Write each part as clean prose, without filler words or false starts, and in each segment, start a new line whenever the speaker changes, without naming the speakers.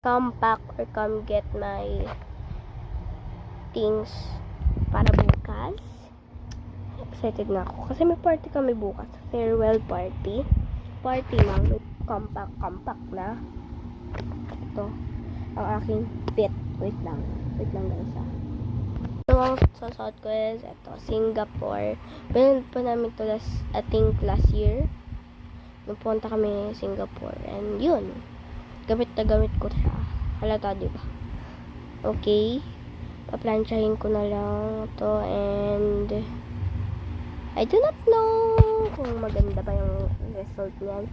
come back or come get my things para bukas. Excited na ako kasi may party kami bukas, farewell party lang, may compact na. Ito ang aking fit. Wait lang guys ito ang sasot ko is ito, Singapore. Binili pa namin ito last year nung punta kami Singapore, and yun, gamit ko siya. Halata, diba? Okay. Paplansyahin ko na lang to, and I do not know kung maganda ba yung result niyan.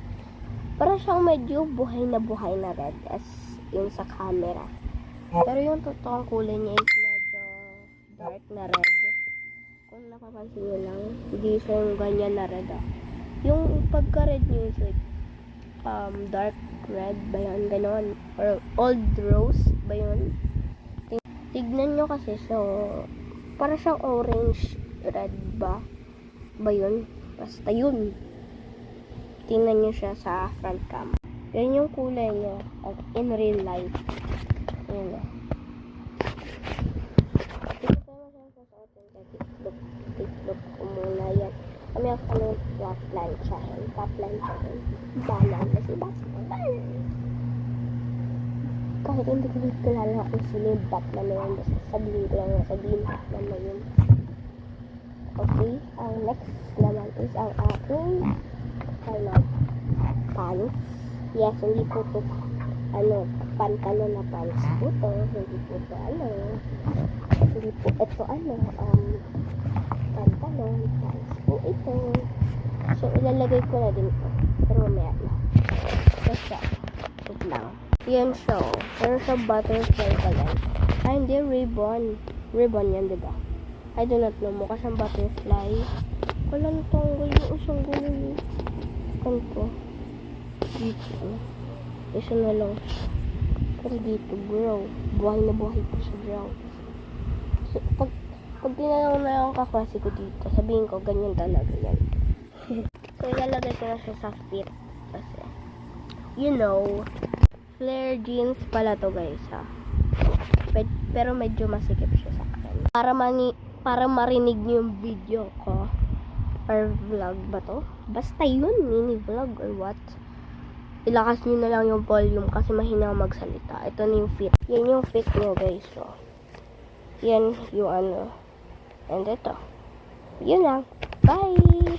Para siyang medyo buhay na red as yung sa camera. Pero yung totoong kulay niya is medyo dark na red. Kung napapansin nyo lang, hindi siya yung ganyan na red. Yung pagka-red niya is like dark red ba yun? Ganon. Or old rose ba yun? Tignan nyo kasi siya. Para siyang orange red ba? Ba yun? Basta yun. Tingnan nyo siya sa front cam. Yan yung kulay niya in real life. Yun o. Dito tayo masaya sa atin sa TikTok ko muna yan. Kami ako paplansyahin. Balang kasi Batman. Kahit hindi ko kilala kung sino yung Batman na yun. Basta sabihin Batman na yun. Okay, ang next naman is ang aking pants. Yes, hindi po ito pantalon na pants po ito. Hindi po ito pantalon, pants po ito. So, ilalagay ko na din ito. Pero mamaya na. Basta, ito lang. Yan siya. Pero sa butterfly pa yan. Ay, hindi, ribbon. Ribbon yan, diba? I do not know. Mukha siyang butterfly. Wala na tanggal yung isang gulo yun. Kanto. Dito. Isa na lang siya. Pero dito, bro. Buhay na buhay po siya, bro. So, pag tinanong na yung kaklase ko dito, sabihin ko, ganyan talaga yan. So, ilalagay ko na siya sa fit. Kasi, you know, flare jeans pala to guys, ha. Pero medyo masikip siya sa akin. Para marinig niyo yung video ko. Or vlog ba to? Basta yun, mini vlog or what. Ilakas nyo na lang yung volume kasi mahina magsalita. Ito na yung fit. Yan yung fit nyo guys. So, yan yung And ito. Yun lang. Bye!